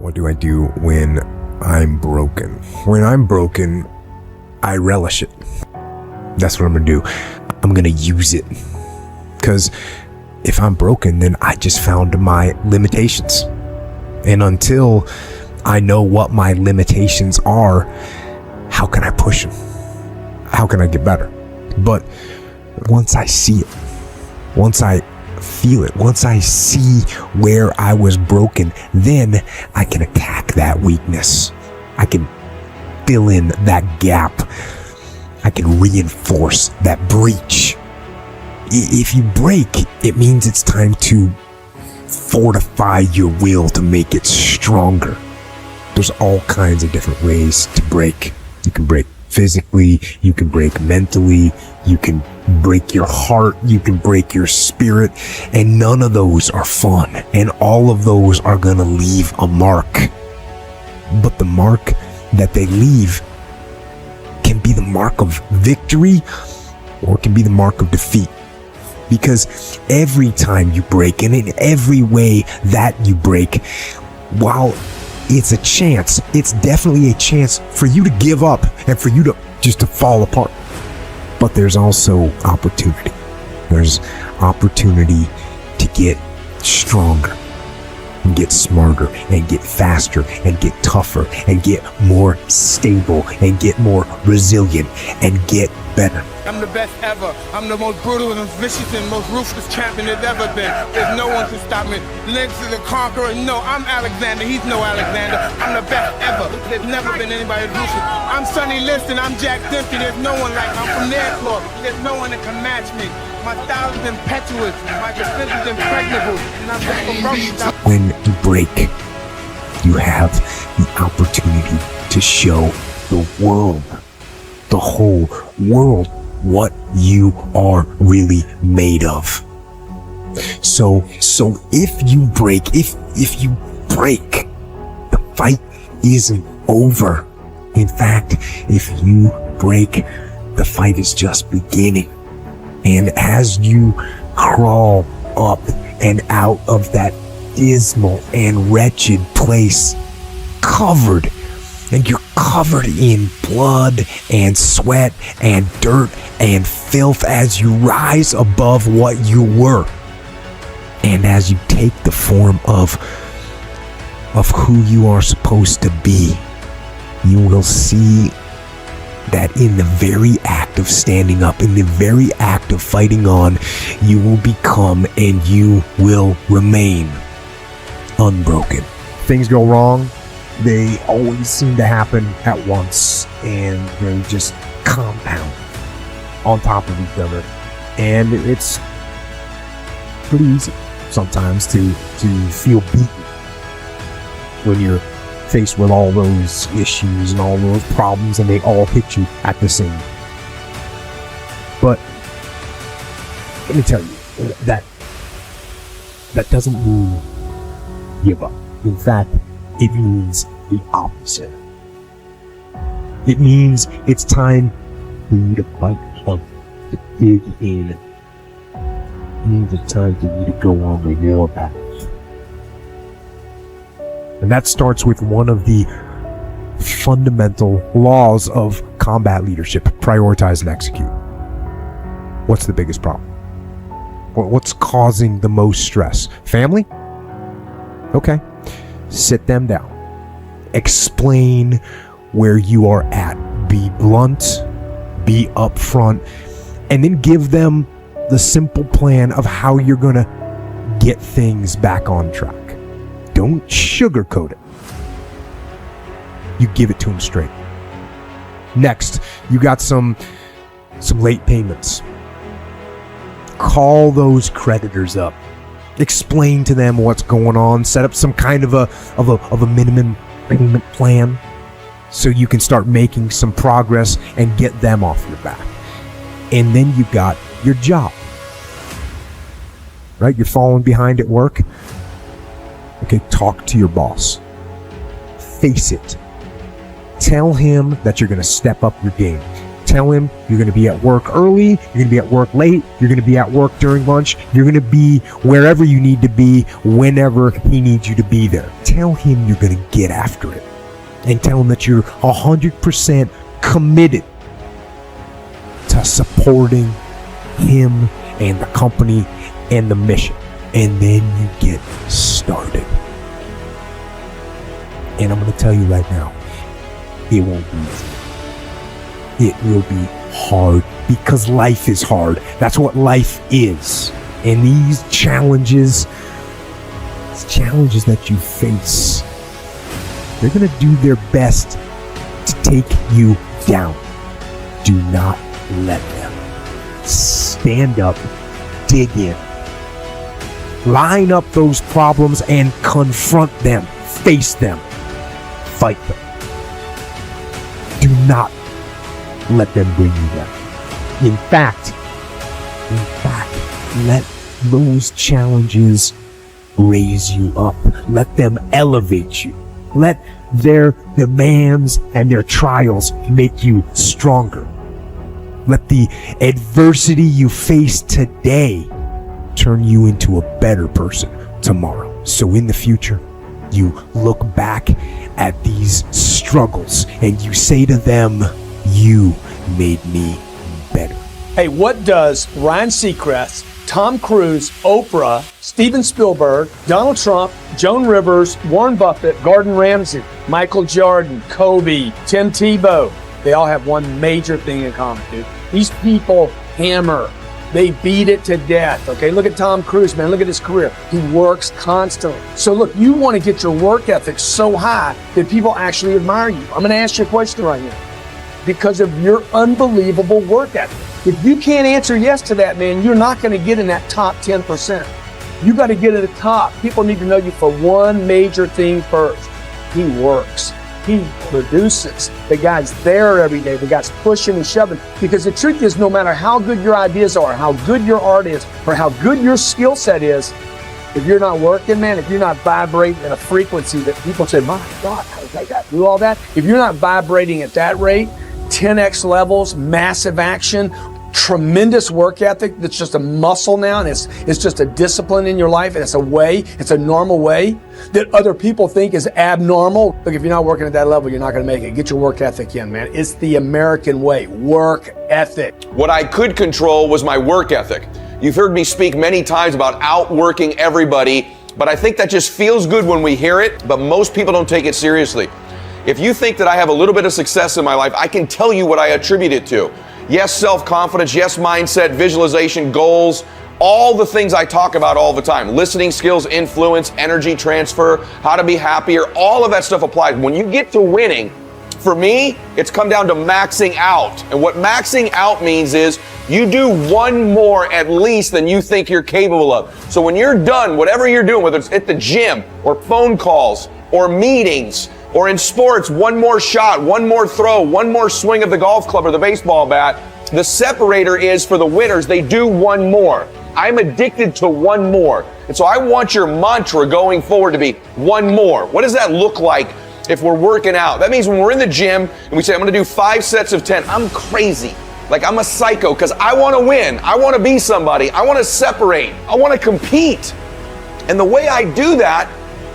What do I do when I'm broken? When I'm broken, I relish it. That's what I'm gonna do. I'm gonna use it. Because if I'm broken, then I just found my limitations. And until I know what my limitations are, how can I push them? How can I get better? But once I see it, once I feel it, once I see where I was broken, then I can attack that weakness. I can fill in that gap. I can reinforce that breach. If you break, it means it's time to fortify your will to make it stronger. There's all kinds of different ways to break. You can break physically, you can break mentally, you can break your heart, you can break your spirit, and none of those are fun, and all of those are gonna leave a mark. But the mark that they leave can be the mark of victory, or it can be the mark of defeat. Because every time you break, and in every way that you break, while it's a chance, it's definitely a chance for you to give up and for you to just to fall apart. But there's also opportunity. There's opportunity to get stronger, and get smarter, and get faster, and get tougher, and get more stable, and get more resilient, and get better. I'm the best ever. I'm the most brutal and vicious and most ruthless champion there's ever been. There's no one to stop me. Lynx is a conqueror. No, I'm Alexander. He's no Alexander. I'm the best ever. There's never been anybody ruthless. I'm Sonny Liston. I'm Jack Dempsey. There's no one like me. I'm from their club. There's no one that can match me. My style is impetuous. My defense is impregnable. And I'm ferocious. When you break, you have the opportunity to show the world, the whole world, what you are really made of. So if you break, the fight isn't over. In fact, if you break, the fight is just beginning. And as you crawl up and out of that dismal and wretched place, and you're covered in blood and sweat and dirt and filth as you rise above what you were, and as you take the form of who you are supposed to be, you will see that in the very act of standing up, in the very act of fighting on, you will become and you will remain unbroken. Things go wrong. They always seem to happen at once, and they just compound on top of each other. And it's pretty easy sometimes to feel beaten when you're faced with all those issues and all those problems, and they all hit you at the same. But let me tell you, that doesn't mean give up. In fact, it means the opposite. It means it's time for you to fight on, to dig in. It means it's time for you to go on the war path. And that starts with one of the fundamental laws of combat leadership: prioritize and execute. What's the biggest problem? What's causing the most stress? Family? Okay. Sit them down. Explain where you are at. Be blunt, be upfront, and then give them the simple plan of how you're going to get things back on track. Don't sugarcoat it. You give it to them straight. Next, you got some late payments. Call those creditors up. Explain to them what's going on. Set up some kind of a minimum payment plan so you can start making some progress and get them off your back. And then you got your job. Right? You're falling behind at work. Okay, talk to your boss. Face it. Tell him that you're going to step up your game. Tell him you're going to be at work early, you're going to be at work late, you're going to be at work during lunch, you're going to be wherever you need to be whenever he needs you to be there. Tell him you're going to get after it. And tell him that you're 100% committed to supporting him and the company and the mission. And then you get started. And I'm going to tell you right now, it won't be easy. It will be hard because life is hard. That's what life is. And these challenges that you face, they're going to do their best to take you down. Do not let them. Stand up, dig in, line up those problems and confront them, face them, fight them. Do not let them bring you down. In fact, let those challenges raise you up. Let them elevate you. Let their demands and their trials make you stronger. Let the adversity you face today turn you into a better person tomorrow. So in the future, you look back at these struggles and you say to them, you made me better. Hey, what does Ryan Seacrest, Tom Cruise, Oprah, Steven Spielberg, Donald Trump, Joan Rivers, Warren Buffett, Gordon Ramsay, Michael Jordan, Kobe, Tim Tebow, they all have one major thing in common, dude. These people hammer. They beat it to death, okay? Look at Tom Cruise, man. Look at his career. He works constantly. So look, you want to get your work ethic so high that people actually admire you. I'm going to ask you a question right now. Because of your unbelievable work ethic. If you can't answer yes to that, man, you're not going to get in that top 10%. You got to get to the top. People need to know you for one major thing first. He works. He produces. The guy's there every day. The guy's pushing and shoving. Because the truth is, no matter how good your ideas are, how good your art is, or how good your skill set is, if you're not working, man, if you're not vibrating at a frequency that people say, my God, how did that do all that? If you're not vibrating at that rate, 10x levels, massive action, tremendous work ethic that's just a muscle now, and it's just a discipline in your life, and it's a normal way that other people think is abnormal. Look, if you're not working at that level, you're not going to make it. Get your work ethic in, man. It's the American way, work ethic. What I could control was my work ethic. You've heard me speak many times about outworking everybody, but I think that just feels good when we hear it, but most people don't take it seriously. If you think that I have a little bit of success in my life, I can tell you what I attribute it to. Yes, self-confidence, yes, mindset, visualization, goals, all the things I talk about all the time. Listening skills, influence, energy transfer, how to be happier, all of that stuff applies. When you get to winning, for me, it's come down to maxing out. And what maxing out means is you do one more at least than you think you're capable of. So when you're done, whatever you're doing, whether it's at the gym or phone calls or meetings, or in sports, one more shot, one more throw, one more swing of the golf club or the baseball bat. The separator is for the winners, they do one more. I'm addicted to one more. And so I want your mantra going forward to be one more. What does that look like if we're working out? That means when we're in the gym and we say, I'm gonna do 5 sets of 10, I'm crazy. Like I'm a psycho because I wanna win. I wanna be somebody. I wanna separate. I wanna compete. And the way I do that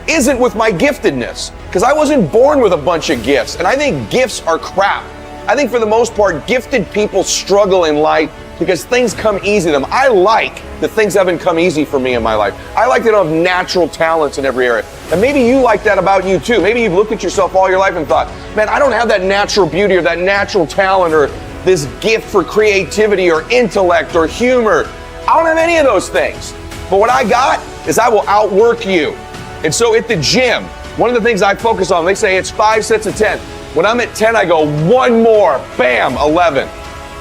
isn't with my giftedness, because I wasn't born with a bunch of gifts, and I think gifts are crap. I think for the most part, gifted people struggle in life because things come easy to them. I like that things haven't come easy for me in my life. I like that I don't have natural talents in every area. And maybe you like that about you too. Maybe you've looked at yourself all your life and thought, man, I don't have that natural beauty or that natural talent or this gift for creativity or intellect or humor. I don't have any of those things. But what I got is I will outwork you. And so at the gym, one of the things I focus on, they say it's 5 sets of 10. When I'm at 10, I go one more, bam, 11.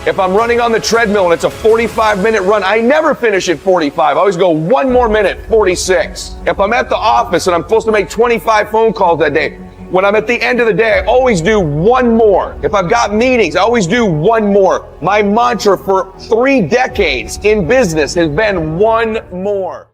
If I'm running on the treadmill and it's a 45-minute run, I never finish at 45. I always go one more minute, 46. If I'm at the office and I'm supposed to make 25 phone calls that day, when I'm at the end of the day, I always do one more. If I've got meetings, I always do one more. My mantra for 3 decades in business has been one more.